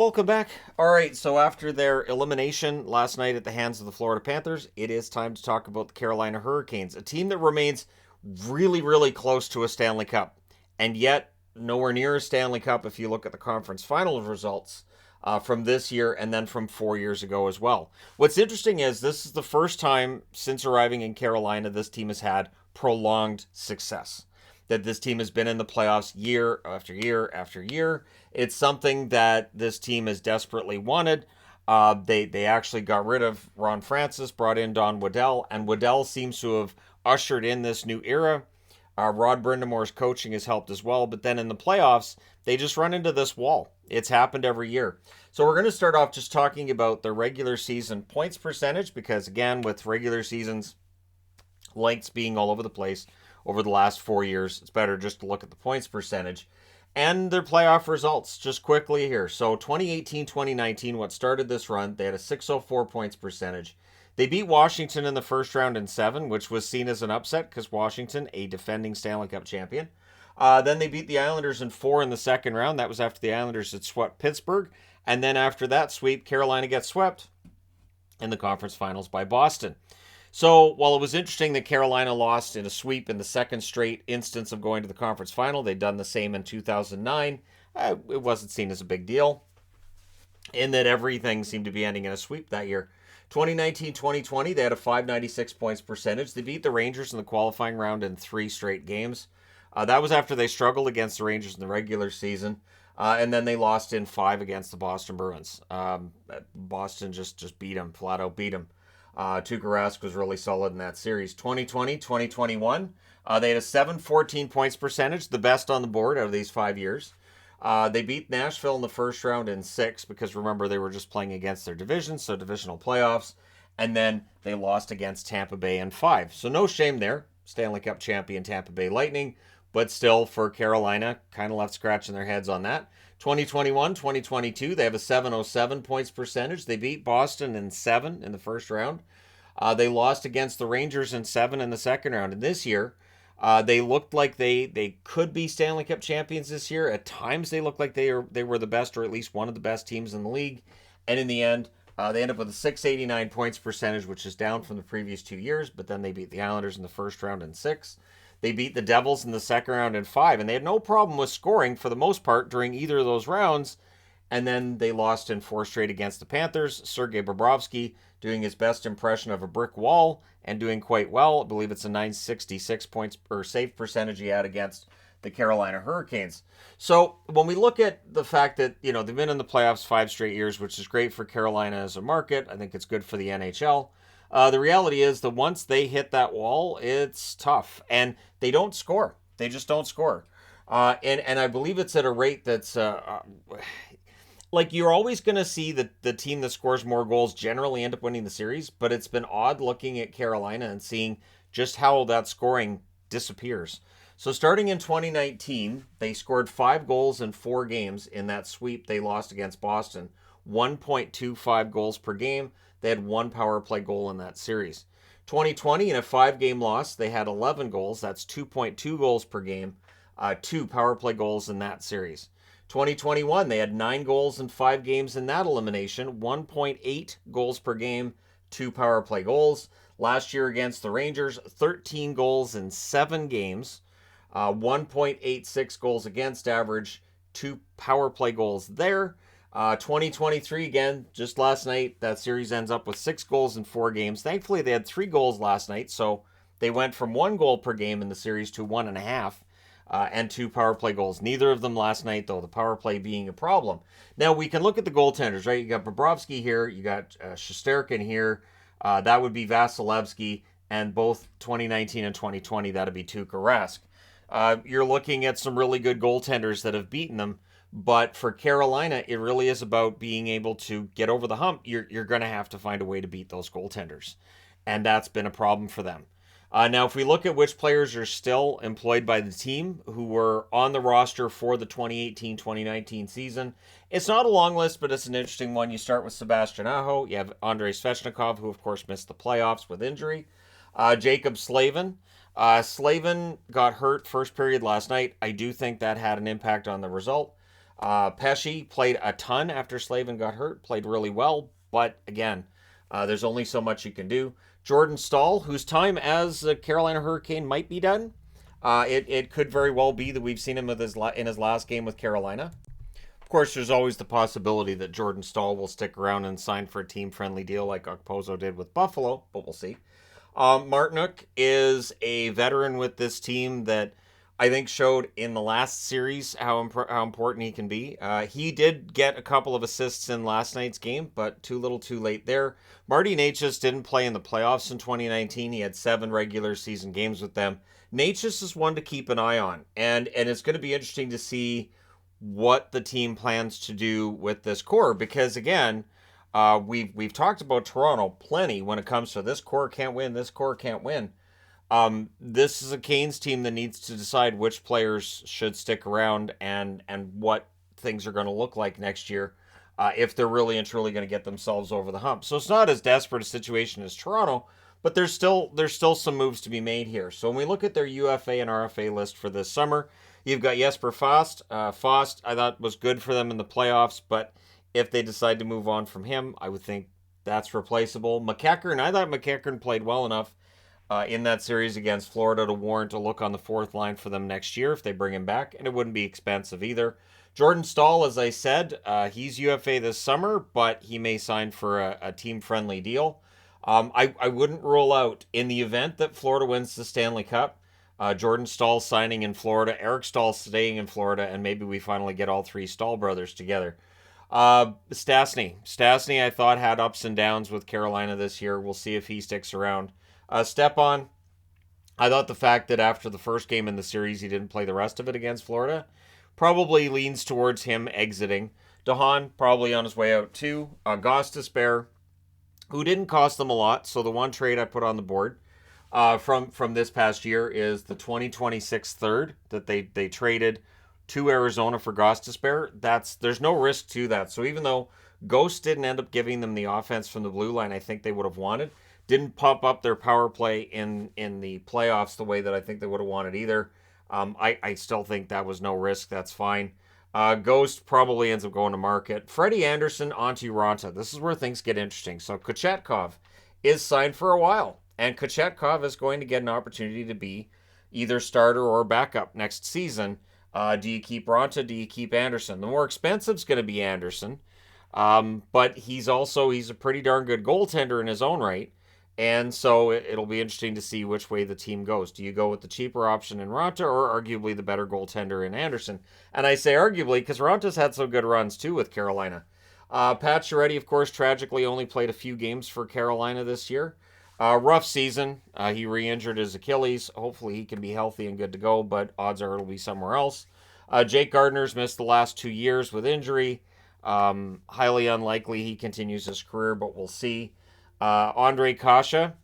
Welcome back. All right, so after their elimination last night at the hands of the Florida Panthers, it is time to talk about the Carolina Hurricanes, a team that remains really, really close to a Stanley Cup, and yet nowhere near a Stanley Cup if you look at the conference finals results from this year and then from 4 years ago as well. What's interesting is this is the first time since arriving in Carolina this team has had prolonged success, that this team has been in the playoffs year after year after year. It's something that this team has desperately wanted. They actually got rid of Ron Francis, brought in Don Waddell, and Waddell seems to have ushered in this new era. Rod Brindamore's coaching has helped as well, but then in the playoffs, they just run into this wall. It's happened every year. So we're going to start off just talking about the regular season points percentage, because again, with regular seasons, lengths being all over the place over the last 4 years, it's better just to look at the points percentage and their playoff results just quickly here. So 2018-2019, what started this run, they had a 604 points percentage. They beat Washington in the first round in 7, which was seen as an upset because Washington, a defending Stanley Cup champion. Then they beat the Islanders in 4 in the second round. That was after the Islanders had swept Pittsburgh. And then after that sweep, Carolina gets swept in the conference finals by Boston. So while it was interesting that Carolina lost in a sweep in the second straight instance of going to the conference final, they'd done the same in 2009. It wasn't seen as a big deal in that everything seemed to be ending in a sweep that year. 2019-2020, they had a 596 points percentage. They beat the Rangers in the qualifying round in 3 straight games. That was after they struggled against the Rangers in the regular season. And then they lost in 5 against the Boston Bruins. Boston just beat them, flat out beat them. Tuukka Rask was really solid in that series. 2020-2021, they had a 714 points percentage, the best on the board out of these 5 years. They beat Nashville in the first round in 6 because remember they were just playing against their division, so divisional playoffs. And then they lost against Tampa Bay in 5. So no shame there. Stanley Cup champion Tampa Bay Lightning, but still for Carolina, kind of left scratching their heads on that. 2021-2022, they have a 707 points percentage. They beat Boston in 7 in the first round. They lost against the Rangers in 7 in the second round. And this year, they looked like they could be Stanley Cup champions this year. At times, they looked like they were the best, or at least one of the best teams in the league. And in the end, they end up with a 689 points percentage, which is down from the previous 2 years. But then they beat the Islanders in the first round in 6. They beat the Devils in the second round in 5, and they had no problem with scoring for the most part during either of those rounds. And then they lost in 4 straight against the Panthers. Sergei Bobrovsky doing his best impression of a brick wall and doing quite well. I believe it's a 966 points or save percentage he had against the Carolina Hurricanes. So when we look at the fact that, they've been in the playoffs 5 straight years, which is great for Carolina as a market, I think it's good for the NHL. The reality is that once they hit that wall, it's tough. And they don't score. They just don't score. And I believe it's at a rate that's like you're always going to see the team that scores more goals generally end up winning the series. But it's been odd looking at Carolina and seeing just how that scoring disappears. So starting in 2019, they scored 5 goals in 4 games in that sweep they lost against Boston. 1.25 goals per game. They had 1 power play goal in that series. 2020, in a 5-game loss, they had 11 goals. That's 2.2 goals per game. 2 power play goals in that series. 2021, they had 9 goals in 5 games in that elimination. 1.8 goals per game. 2 power play goals. Last year against the Rangers, 13 goals in 7 games. 1.86 goals against average. 2 power play goals there. 2023, again, just last night, that series ends up with 6 goals in 4 games. Thankfully, they had 3 goals last night, so they went from 1 goal per game in the series to 1.5, and 2 power play goals. Neither of them last night, though, the power play being a problem. Now, we can look at the goaltenders, right? You got Bobrovsky here, you got Shesterkin here, that would be Vasilevsky, and both 2019 and 2020, that'd be Tuukka Rask. You're looking at some really good goaltenders that have beaten them. But for Carolina, it really is about being able to get over the hump. You're going to have to find a way to beat those goaltenders. And that's been a problem for them. Now, if we look at which players are still employed by the team who were on the roster for the 2018-2019 season, it's not a long list, but it's an interesting one. You start with Sebastian Aho. You have Andrei Svechnikov, who, of course, missed the playoffs with injury. Jacob Slavin. Slavin got hurt first period last night. I do think that had an impact on the result. Pesci played a ton after Slavin got hurt, played really well, but again, there's only so much you can do. Jordan Stahl, whose time as a Carolina Hurricane might be done, it could very well be that we've seen him with in his last game with Carolina. Of course, there's always the possibility that Jordan Stahl will stick around and sign for a team-friendly deal like Okposo did with Buffalo, but we'll see. Martinook is a veteran with this team that I think showed in the last series how important he can be. He did get a couple of assists in last night's game, but too little too late there. Marty Necas didn't play in the playoffs in 2019. He had 7 regular season games with them. Necas is one to keep an eye on, and it's going to be interesting to see what the team plans to do with this core, because again, we've talked about Toronto plenty when it comes to this core can't win, this core can't win. This is a Canes team that needs to decide which players should stick around and what things are going to look like next year, if they're really and truly going to get themselves over the hump. So it's not as desperate a situation as Toronto, but there's still some moves to be made here. So when we look at their UFA and RFA list for this summer, you've got Jesper Fast. Fast, I thought, was good for them in the playoffs, but if they decide to move on from him, I would think that's replaceable. McEachern, I thought McEachern played well enough in that series against Florida to warrant a look on the 4th line for them next year if they bring him back, and it wouldn't be expensive either. Jordan Stahl, as I said, he's UFA this summer, but he may sign for a team-friendly deal. I wouldn't rule out, in the event that Florida wins the Stanley Cup, Jordan Stahl signing in Florida, Eric Stahl staying in Florida, and maybe we finally get all 3 Stahl brothers together. Stastny, I thought, had ups and downs with Carolina this year. We'll see if he sticks around. Stepan, I thought the fact that after the first game in the series he didn't play the rest of it against Florida probably leans towards him exiting. DeHaan probably on his way out too. Gostisbehere, who didn't cost them a lot, so the one trade I put on the board from this past year is the 2026 third that they traded to Arizona for Gostisbehere. There's no risk to that. So even though Ghost didn't end up giving them the offense from the blue line I think they would have wanted, didn't pump up their power play in the playoffs the way that I think they would have wanted either. I still think that was no risk. That's fine. Ghost probably ends up going to market. Freddie Anderson, Antti Raanta. This is where things get interesting. So Kochetkov is signed for a while, and Kochetkov is going to get an opportunity to be either starter or backup next season. Do you keep Raanta? Do you keep Anderson? The more expensive is going to be Anderson, but he's a pretty darn good goaltender in his own right. And so it'll be interesting to see which way the team goes. Do you go with the cheaper option in Raanta or arguably the better goaltender in Anderson? And I say arguably because Ranta's had some good runs too with Carolina. Pat Chiaretti, of course, tragically only played a few games for Carolina this year. Rough season. He re-injured his Achilles. Hopefully he can be healthy and good to go, but odds are it'll be somewhere else. Jake Gardner's missed the last 2 years with injury. Highly unlikely he continues his career, but we'll see. Andre Kasha.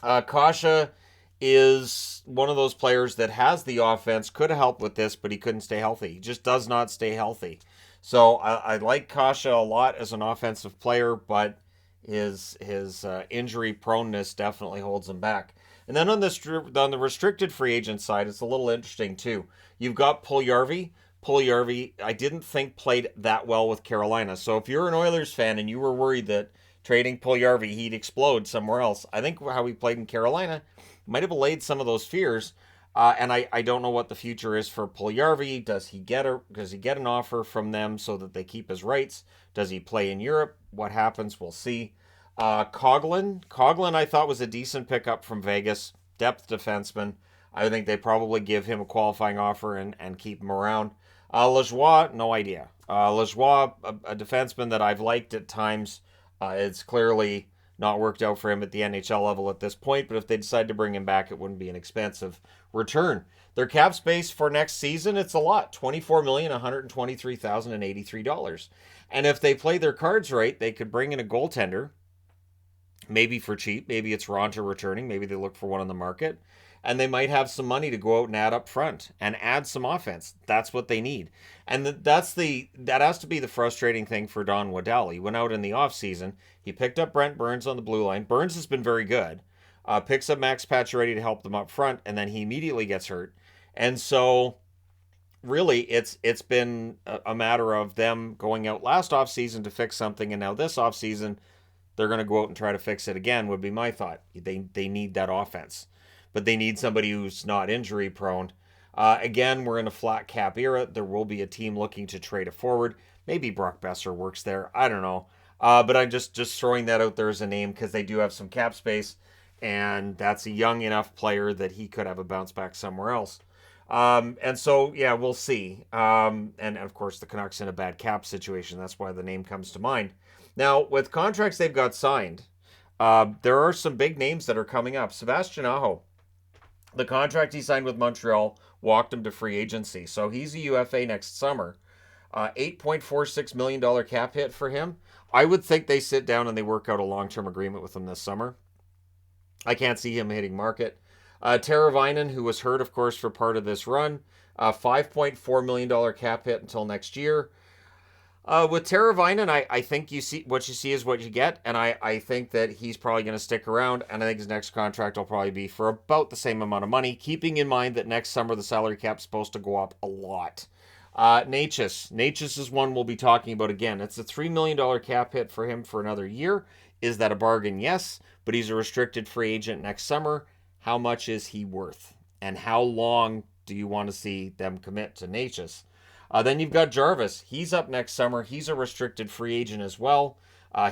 Kasha is one of those players that has the offense, could have helped with this, but he couldn't stay healthy. He just does not stay healthy. So I like Kasha a lot as an offensive player, but his injury proneness definitely holds him back. And then on the restricted free agent side, it's a little interesting too. You've got Puljujarvi. Puljujarvi, I didn't think played that well with Carolina. So if you're an Oilers fan and you were worried that trading Puljujarvi, he'd explode somewhere else, I think how he played in Carolina might have allayed some of those fears. And I don't know what the future is for Puljujarvi. Does he get an offer from them so that they keep his rights? Does he play in Europe? What happens? We'll see. Coghlan I thought was a decent pickup from Vegas. Depth defenseman. I think they probably give him a qualifying offer and keep him around. Lajoie, no idea. Lajoie, a defenseman that I've liked at times. It's clearly not worked out for him at the NHL level at this point, but if they decide to bring him back, it wouldn't be an expensive return. Their cap space for next season, it's a lot. $24,123,083. And if they play their cards right, they could bring in a goaltender, maybe for cheap. Maybe it's Raanta returning. Maybe they look for one on the market. And they might have some money to go out and add up front and add some offense. That's what they need. And that has to be the frustrating thing for Don Waddell. He went out in the offseason. He picked up Brent Burns on the blue line. Burns has been very good. Picks up Max Pacioretty to help them up front, and then he immediately gets hurt. And so really, it's been a matter of them going out last offseason to fix something, and now this offseason they're going to go out and try to fix it again, would be my thought. They need that offense, but they need somebody who's not injury prone. Again, we're in a flat cap era. There will be a team looking to trade a forward. Maybe Brock Besser works there. I don't know. But I'm just throwing that out there as a name because they do have some cap space, and that's a young enough player that he could have a bounce back somewhere else. And so, yeah, we'll see. And of course, the Canucks in a bad cap situation. That's why the name comes to mind. Now, with contracts they've got signed, there are some big names that are coming up. Sebastian Aho, the contract he signed with Montreal walked him to free agency. So he's a UFA next summer. $8.46 million cap hit for him. I would think they sit down and they work out a long-term agreement with him this summer. I can't see him hitting market. Teravainen, who was hurt, of course, for part of this run, $5.4 million cap hit until next year. With Teravainen, I think you see what you see is what you get, and I think that he's probably going to stick around, and I think his next contract will probably be for about the same amount of money, keeping in mind that next summer the salary cap's supposed to go up a lot. Natchez is one we'll be talking about again. It's a $3 million cap hit for him for another year. Is that a bargain? Yes, but he's a restricted free agent next summer. How much is he worth? And how long do you want to see them commit to Natchez? Then you've got Jarvis. He's up next summer. He's a restricted free agent as well.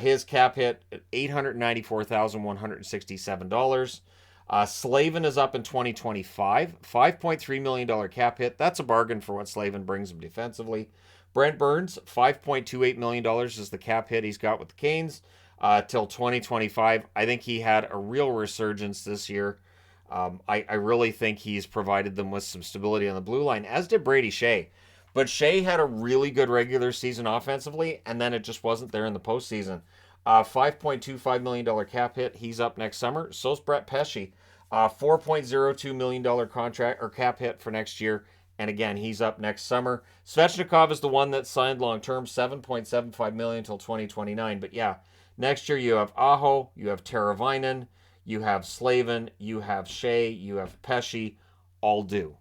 His cap hit $894,167. Slavin is up in 2025. $5.3 million cap hit. That's a bargain for what Slavin brings him defensively. Brent Burns, $5.28 million is the cap hit he's got with the Canes till 2025. I think he had a real resurgence this year. I really think he's provided them with some stability on the blue line, as did Brady Shea. But Shea had a really good regular season offensively, and then it just wasn't there in the postseason. $5.25 million cap hit. He's up next summer. So's Brett Pesce. $4.02 million contract or cap hit for next year. And again, he's up next summer. Svechnikov is the one that signed long-term, $7.75 million until 2029. But yeah, next year you have Aho, you have Teravainen, you have Slavin, you have Shea, you have Pesce, all due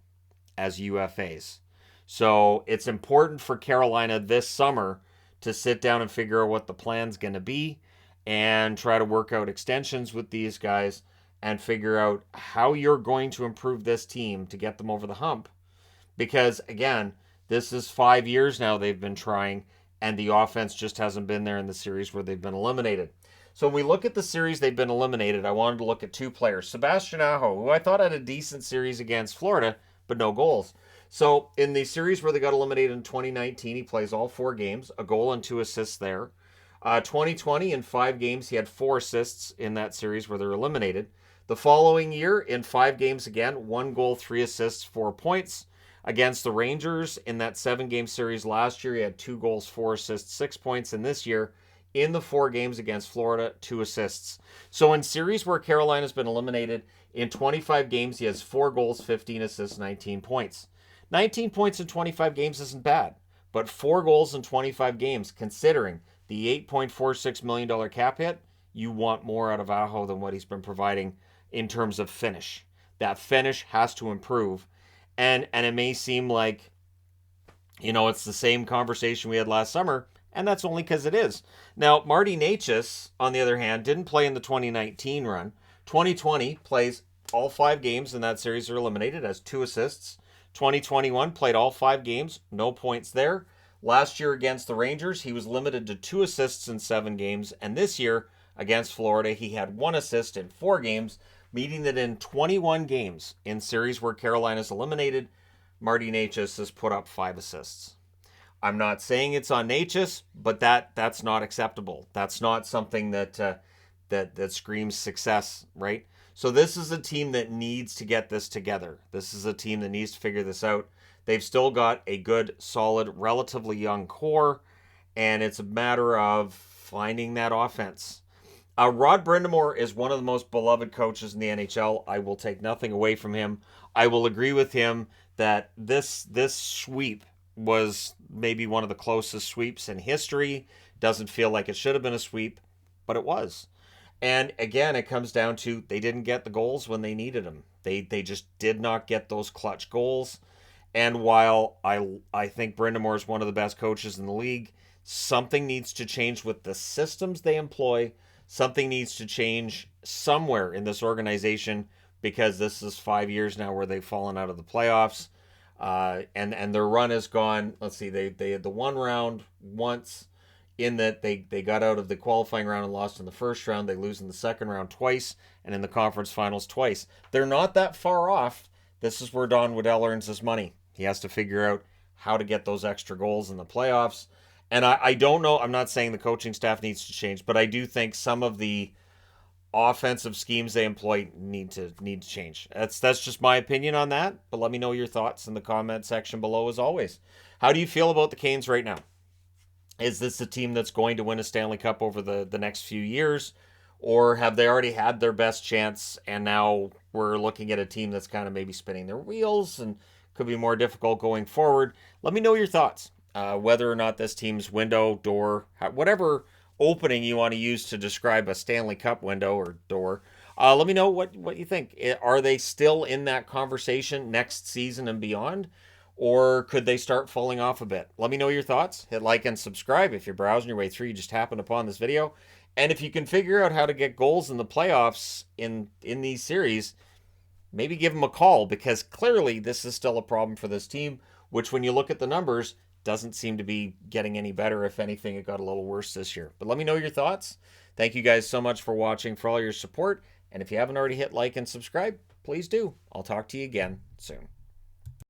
as UFAs. So it's important for Carolina this summer to sit down and figure out what the plan's going to be and try to work out extensions with these guys and figure out how you're going to improve this team to get them over the hump. Because, again, this is 5 years now they've been trying, and the offense just hasn't been there in the series where they've been eliminated. So when we look at the series they've been eliminated, I wanted to look at two players. Sebastian Aho, who I thought had a decent series against Florida, but no goals. So in the series where they got eliminated in 2019, he plays all 4 games, a goal and 2 assists there. 2020, in 5 games, he had 4 assists in that series where they're eliminated. The following year, in 5 games again, 1 goal, 3 assists, 4 points. Against the Rangers in that 7-game series last year, he had 2 goals, 4 assists, 6 points. And this year, in the 4 games against Florida, 2 assists. So in series where Carolina's been eliminated, in 25 games, he has 4 goals, 15 assists, 19 points. 19 points in 25 games isn't bad, but 4 goals in 25 games, considering the $8.46 million cap hit, you want more out of Aho than what he's been providing in terms of finish. That finish has to improve. And it may seem like, it's the same conversation we had last summer, and that's only because it is. Now, Marty Natchez, on the other hand, didn't play in the 2019 run. 2020 plays all 5 games in that series are eliminated, has 2 assists. 2021 played all 5 games, no points there. Last year against the Rangers, he was limited to 2 assists in 7 games. And this year against Florida, he had 1 assist in 4 games, meaning that in 21 games in series where Carolina's eliminated, Marty Natchez has put up 5 assists. I'm not saying it's on Natchez, but that's not acceptable. That's not something that screams success, right? So this is a team that needs to get this together. This is a team that needs to figure this out. They've still got a good, solid, relatively young core, and it's a matter of finding that offense. Rod Brind'Amour is one of the most beloved coaches in the NHL. I will take nothing away from him. I will agree with him that this sweep was maybe one of the closest sweeps in history. Doesn't feel like it should have been a sweep, but it was. And again, it comes down to they didn't get the goals when they needed them. They just did not get those clutch goals. And while I think Brindamore is one of the best coaches in the league, something needs to change with the systems they employ. Something needs to change somewhere in this organization because this is 5 years now where they've fallen out of the playoffs. And their run has gone. Let's see, they had the one round once in that they got out of the qualifying round and lost in the first round. They lose in the second round twice and in the conference finals twice. They're not that far off. This is where Don Waddell earns his money. He has to figure out how to get those extra goals in the playoffs. And I don't know. I'm not saying the coaching staff needs to change, but I do think some of the offensive schemes they employ need to change. That's just my opinion on that. But let me know your thoughts in the comment section below as always. How do you feel about the Canes right now? Is this a team that's going to win a Stanley Cup over the next few years? Or have they already had their best chance and now we're looking at a team that's kind of maybe spinning their wheels and could be more difficult going forward? Let me know your thoughts. Whether or not this team's window, door, whatever opening you want to use to describe a Stanley Cup window or door. Let me know what you think. Are they still in that conversation next season and beyond? Or could they start falling off a bit? Let me know your thoughts. Hit like and subscribe. If you're browsing your way through, you just happened upon this video. And if you can figure out how to get goals in the playoffs in these series, maybe give them a call because clearly this is still a problem for this team, which when you look at the numbers, doesn't seem to be getting any better. If anything, it got a little worse this year. But let me know your thoughts. Thank you guys so much for watching, for all your support. And if you haven't already hit like and subscribe, please do. I'll talk to you again soon.